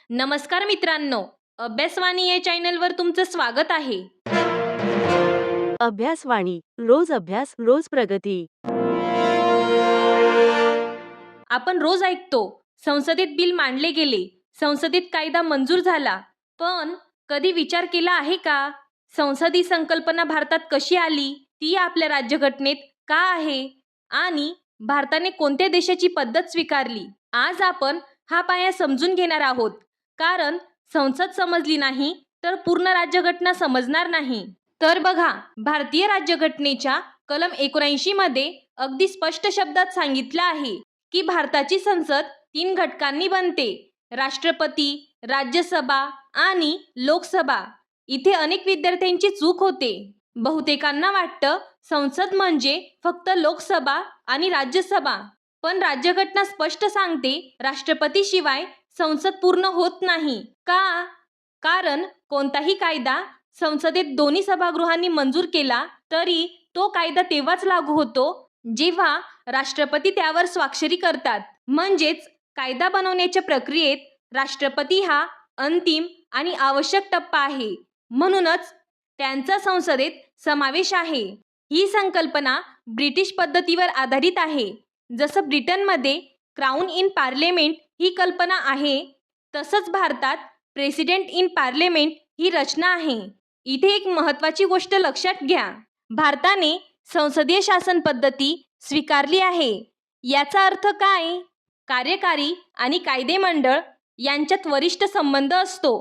नमस्कार मित्रांनो, अभ्यासवाणी या चॅनलवर तुमचं स्वागत आहे. अभ्यासवाणी रोज अभ्यास रोज प्रगती. आपण रोज ऐकतो, संसदेत बिल मांडले गेले, संसदेत कायदा मंजूर झाला. पण कधी विचार केला आहे का? संसद ही संकल्पना भारतात कशी आली? ती आपल्या राज्यघटनेत का आहे? आणि भारताने कोणत्या देशाची पद्धत स्वीकारली? आज आपण हा पाया समजून घेणार आहोत. कारण संसद समजली नाही तर पूर्ण राज्यघटना समजणार नाही. तर बघा, भारतीय राज्यघटनेच्या कलम 79 मध्ये अगदी स्पष्ट शब्दात सांगितलं आहे की भारताची संसद 3 घटकांनी बनते: राष्ट्रपती, राज्यसभा आणि लोकसभा. इथे अनेक विद्यार्थ्यांची चूक होते. बहुतेकांना वाटतं संसद म्हणजे फक्त लोकसभा आणि राज्यसभा. पण राज्यघटना स्पष्ट सांगते, राष्ट्रपतीशिवाय संसद पूर्ण होत नाही. का? कारण कोणताही कायदा संसदेत दोन्ही सभागृहांनी मंजूर केला तरी तो कायदा तेव्हाच लागू होतो जेव्हा राष्ट्रपती त्यावर स्वाक्षरी करतात. म्हणजेच कायदा बनवण्याच्या प्रक्रियेत राष्ट्रपती हा अंतिम आणि आवश्यक टप्पा आहे. म्हणूनच त्यांचा संसदेत समावेश आहे. ही संकल्पना ब्रिटिश पद्धतीवर आधारित आहे. जसं ब्रिटनमध्ये क्राउन इन पार्लिमेंट ही कल्पना आहे, तसंच भारतात प्रेसिडेंट इन पार्लिमेंट ही रचना आहे. इथे एक महत्त्वाची गोष्ट लक्षात घ्या. भारताने संसदीय शासन पद्धती स्वीकारली आहे. याचा अर्थ काय? कार्यकारी आणि कायदेमंडळ यांच्यात वरिष्ठ संबंध असतो.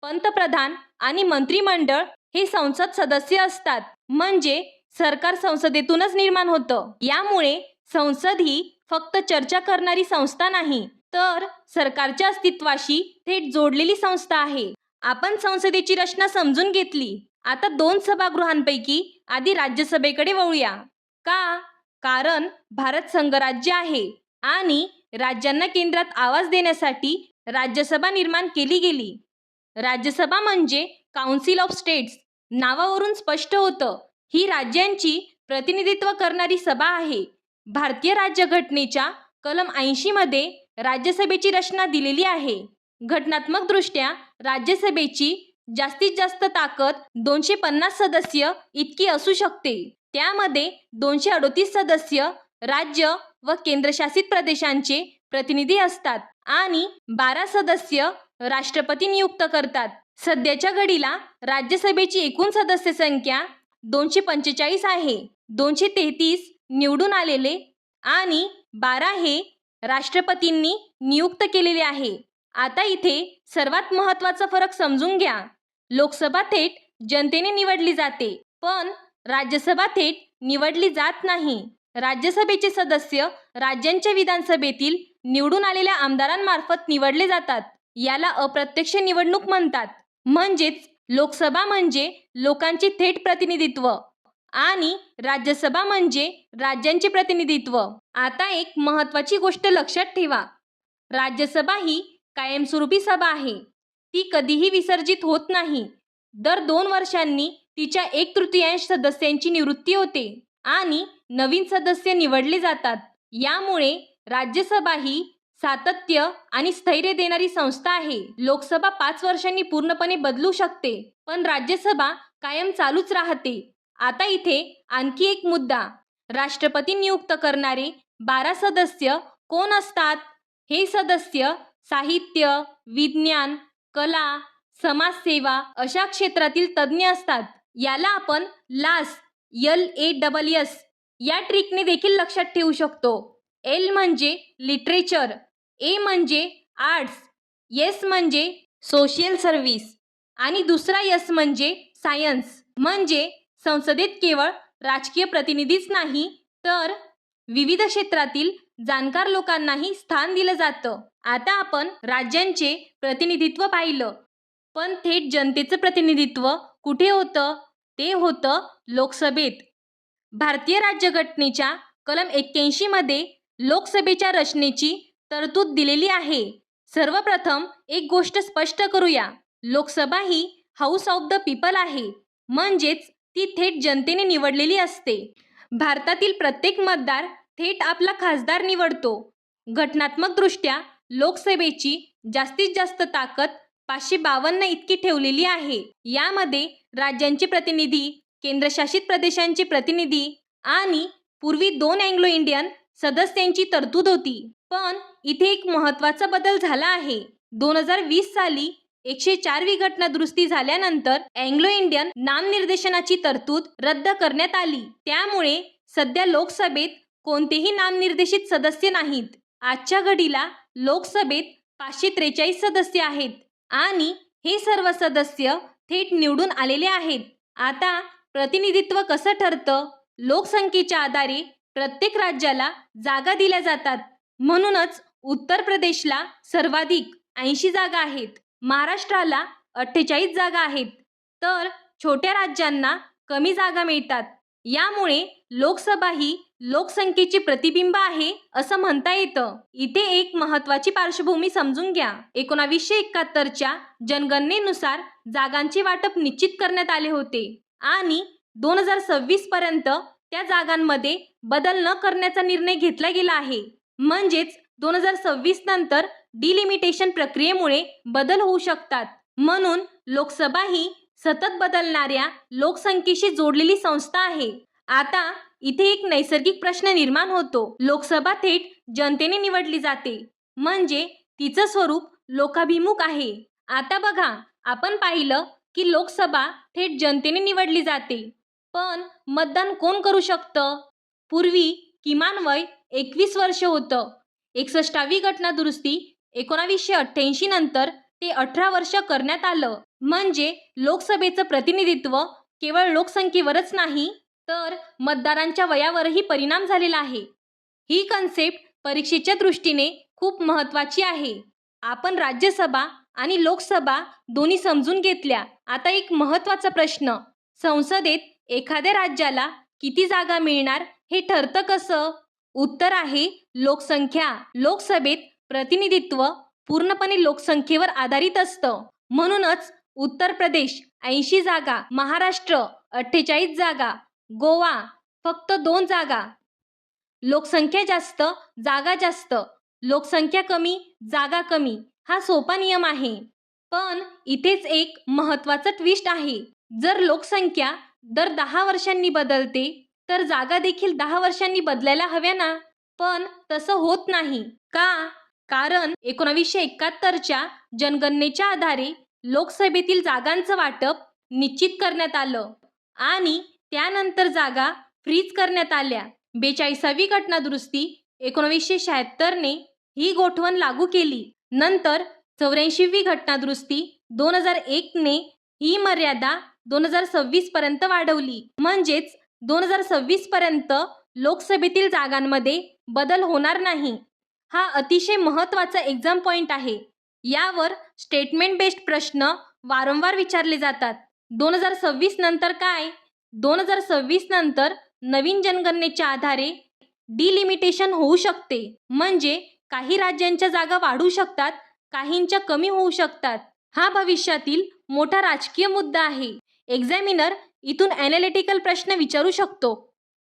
पंतप्रधान आणि मंत्रिमंडळ हे संसद सदस्य असतात. म्हणजे सरकार संसदेतूनच निर्माण होतं. यामुळे संसद ही फक्त चर्चा करणारी संस्था नाही, तर सरकारच्या अस्तित्वाशी थेट जोडलेली संस्था आहे. आपण संसदेची रचना समजून घेतली. आता 2 सभागृहांपैकी आधी राज्यसभेकडे वळूया. का? कारण भारत संघराज्य आहे आणि राज्यांना केंद्रात आवाज देण्यासाठी राज्यसभा निर्माण केली गेली. राज्यसभा म्हणजे काउन्सिल ऑफ स्टेट्स. नावावरून स्पष्ट होतं, ही राज्यांची प्रतिनिधित्व करणारी सभा आहे. भारतीय राज्यघटनेच्या कलम 80 मध्ये राज्यसभेची रचना दिलेली आहे. घटनात्मकदृष्ट्या राज्यसभेची जास्तीत जास्त ताकद 250 सदस्य इतकी असू शकते. त्यामध्ये 238 सदस्य राज्य व केंद्रशासित प्रदेशांचे प्रतिनिधी असतात आणि 12 सदस्य राष्ट्रपती नियुक्त करतात. सध्याच्या घडीला राज्यसभेची एकूण सदस्य संख्या 245 आहे. 233 निवडून आलेले आणि 12 हे राष्ट्रपतींनी नियुक्त केलेले आहे. आता इथे सर्वात महत्त्वाचा फरक समजून घ्या. लोकसभा थेट जनतेने निवडली जाते, पण राज्यसभा थेट निवडली जात नाही. राज्यसभेचे सदस्य राज्यांच्या विधानसभेतील निवडून आलेल्या आमदारांमार्फत निवडले जातात. याला अप्रत्यक्ष निवडणूक म्हणतात. म्हणजेच लोकसभा म्हणजे लोकांचे थेट प्रतिनिधित्व आणि राज्यसभा म्हणजे राज्यांचे प्रतिनिधित्व. आता एक महत्त्वाची गोष्ट लक्षात ठेवा. राज्यसभा ही कायमस्वरूपी सभा आहे. ती कधीही विसर्जित होत नाही. दर 2 वर्षांनी तिच्या 1/3 सदस्यांची निवृत्ती होते आणि नवीन सदस्य निवडले जातात. यामुळे राज्यसभा ही सातत्य आणि स्थैर्य देणारी संस्था आहे. लोकसभा 5 वर्षांनी पूर्णपणे बदलू शकते, पण राज्यसभा कायम चालूच राहते. आता इथे आणखी एक मुद्दा. राष्ट्रपती नियुक्त करणारे 12 सदस्य कोण असतात? हे सदस्य साहित्य, विज्ञान, कला, समाजसेवा अशा क्षेत्रातील तज्ज्ञ असतात. याला आपण LAS या ट्रिकने देखील लक्षात ठेवू शकतो. L म्हणजे लिटरेचर, A म्हणजे आर्ट्स, S म्हणजे सोशल सर्व्हिस आणि दुसरा S म्हणजे सायन्स. म्हणजे संसदेत केवळ राजकीय प्रतिनिधीच नाही, तर विविध क्षेत्रातील जाणकार लोकांनाही स्थान दिलं जातं. आता आपण राज्यांचे प्रतिनिधित्व पाहिलं, पण थेट जनतेचं प्रतिनिधित्व कुठे होतं? ते होतं लोकसभेत. भारतीय राज्यघटनेच्या कलम 81 मध्ये लोकसभेच्या रचनेची तरतूद दिलेली आहे. सर्वप्रथम एक गोष्ट स्पष्ट करूया. लोकसभा ही हाऊस ऑफ द पीपल आहे. म्हणजेच ती थेट जनतेने निवडलेली असते. भारतातील प्रत्येक मतदार थेट आपला खासदार निवडतो. घटनात्मकदृष्ट्या लोकसभेची जास्तीत जास्त ताकद 552 इतकी ठेवलेली आहे. यामध्ये राज्यांचे प्रतिनिधी, केंद्रशासित प्रदेशांचे प्रतिनिधी आणि पूर्वी 2 अँग्लो इंडियन सदस्यांची तरतूद होती. पण इथे एक महत्त्वाचा बदल झाला आहे. 2020 साली 104वी घटना दुरुस्ती झाल्यानंतर अँग्लो इंडियन नामनिर्देशनाची तरतूद रद्द करण्यात आली. त्यामुळे सध्या लोकसभेत कोणतेही नामनिर्देशित सदस्य नाहीत. आजच्या घडीला लोकसभेत 543 सदस्य आहेत आणि हे सर्व सदस्य थेट निवडून आलेले आहेत. आता प्रतिनिधित्व कसं ठरतं? लोकसंख्येच्या आधारे प्रत्येक राज्याला जागा दिल्या जातात. म्हणूनच उत्तर प्रदेशला सर्वाधिक 80 जागा आहेत, महाराष्ट्राला 48 जागा आहेत, तर छोट्या राज्यांना कमी जागा मिळतात. यामुळे लोकसभा ही लोकसंख्येचे प्रतिबिंब आहे असं म्हणता येतं. इथे एक महत्त्वाची पार्श्वभूमी समजून घ्या. 1971च्या जनगणनेनुसार जागांचे वाटप निश्चित करण्यात आले होते आणि 2026 पर्यंत त्या जागांमध्ये बदल न करण्याचा निर्णय घेतला गेला आहे. म्हणजेच 2026 नंतर डिलिमिटेशन प्रक्रियेमुळे बदल होऊ शकतात. म्हणून लोकसभा ही सतत बदलणाऱ्या लोकसंख्येशी जोडलेली संस्था आहे. आता इथे एक नैसर्गिक प्रश्न निर्माण होतो. लोकसभा थेट जनतेने निवडली जाते, म्हणजे तिचं स्वरूप लोकाभिमुख आहे. आता बघा, आपण पाहिलं की लोकसभा थेट जनतेने निवडली जाते, पण मतदान कोण करू शकतं? पूर्वी किमान वय 21 वर्ष होतं. 61वी घटना दुरुस्ती 1988 नंतर ते 18 वर्ष करण्यात आलं. म्हणजे लोकसभेचं प्रतिनिधित्व केवळ लोकसंख्येवरच नाही, तर मतदारांच्या वयावरही परिणाम झालेला आहे. ही कन्सेप्ट परीक्षेच्या दृष्टीने खूप महत्त्वाची आहे. आपण राज्यसभा आणि लोकसभा दोन्ही समजून घेतल्या. आता एक महत्त्वाचा प्रश्न, संसदेत एखाद्या राज्याला किती जागा मिळणार हे ठरतं कसं? उत्तर आहे लोकसंख्या. लोकसभेत प्रतिनिधित्व पूर्णपणे लोकसंख्येवर आधारित असतं. म्हणूनच उत्तर प्रदेश 80 जागा, महाराष्ट्र 48 जागा, गोवा फक्त 2 जागा. लोकसंख्या जास्त, जागा जास्त, लोकसंख्या कमी, जागा कमी, हा सोपा नियम आहे. पण इथेच एक महत्त्वाचं ट्विस्ट आहे. जर लोकसंख्या दर 10 वर्षांनी बदलते, तर जागा देखील 10 वर्षांनी बदलायला हव्या ना? पण तसं होत नाही. का? कारण 1971च्या जनगणनेच्या आधारे लोकसभेतील जागांचं वाटप निश्चित करण्यात आलं आणि त्यानंतर जागा फ्रीज करण्यात आल्या. 42वी घटना दुरुस्ती 1976ने ही गोठवण लागू केली. नंतर 84वी घटना दुरुस्ती 2001ने ही मर्यादा 2026 पर्यंत वाढवली. म्हणजेच 2026 पर्यंत लोकसभेतील जागांमध्ये बदल होणार नाही. हा अतिशय महत्त्वाचा एक्झाम पॉइंट आहे. यावर स्टेटमेंट बेस्ड प्रश्न वारंवार विचारले जातात. 2026 नंतर काय? 2026 नंतर नवीन जनगणनेच्या आधारे डिलिमिटेशन होऊ शकते. म्हणजे काही राज्यांच्या जागा वाढू शकतात, काहींच्या कमी होऊ शकतात. हा भविष्यातील मोठा राजकीय मुद्दा आहे. एक्झामिनर इथून ॲनालिटिकल प्रश्न विचारू शकतो.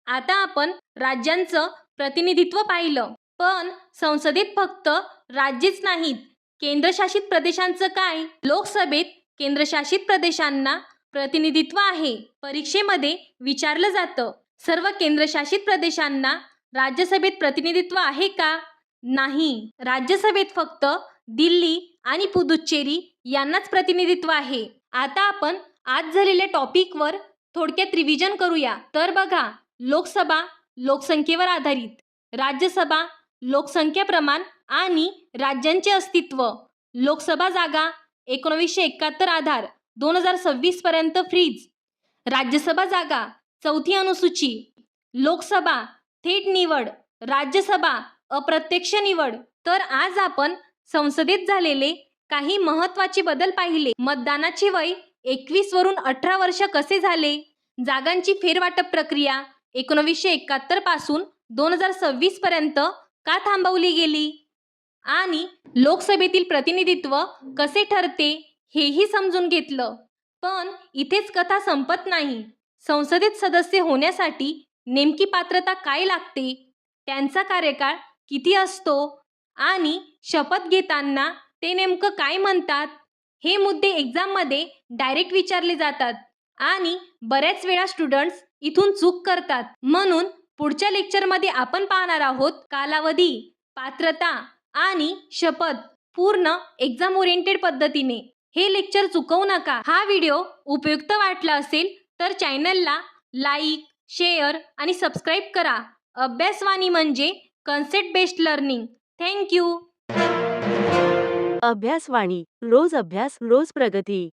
आता आपण राज्यांचं प्रतिनिधित्व पाहिलं, पण संसदेत फक्त राज्येच नाहीत, केंद्रशासित प्रदेशांचं काय? लोकसभेत केंद्रशासित प्रदेशांना प्रतिनिधित्व आहे. परीक्षेमध्ये विचारलं जातं, सर्व केंद्रशासित प्रदेशांना राज्यसभेत प्रतिनिधित्व आहे का? नाही. राज्यसभेत फक्त दिल्ली आणि पुदुच्चेरी यांनाच प्रतिनिधित्व आहे. आता आपण आज झालेल्या टॉपिकवर थोडक्यात रिव्हिजन करूया. तर बघा, लोकसभा लोकसंख्येवर आधारित, राज्यसभा लोकसंख्या प्रमाण आणि राज्यांचे अस्तित्व, लोकसभा जागा 1971 आधार 2026 पर्यंत फ्रीज, राज्यसभा जागा 4थी अनुसूची, लोकसभा थेट निवड, राज्यसभा अप्रत्यक्ष निवड. तर आज आपण संसदेत झालेले काही महत्त्वाचे बदल पाहिले. मतदानाचे वय 21 वरून 18 वर्ष कसे झाले? जागांची फेरवाटप प्रक्रिया 1971 पासून 2026 पर्यंत का थांबवली गेली? आणि लोकसभेतील प्रतिनिधित्व कसे ठरते हेही समजून घेतलं. पण इथेच कथा संपत नाही. संसदेत सदस्य होण्यासाठी नेमकी पात्रता काय लागते? त्यांचा कार्यकाळ किती असतो? आणि शपथ घेताना ते नेमकं काय म्हणतात? हे मुद्दे एक्झाममध्ये डायरेक्ट विचारले जातात आणि बऱ्याच वेळा स्टुडंट्स इथून चूक करतात. म्हणून पुढच्या लेक्चरमध्ये आपण पाहणार आहोत कालावधी, पात्रता आणि शपथ पूर्ण एक्झाम ओरिएंटेड पद्धतीने. हे लेक्चर चुकवू नका. हा व्हिडिओ उपयुक्त वाटला असेल तर चॅनलला लाईक, शेअर आणि सबस्क्राईब करा. अभ्यासवाणी म्हणजे concept based learning. Thank you. Abhyasvani रोज अभ्यास रोज प्रगती.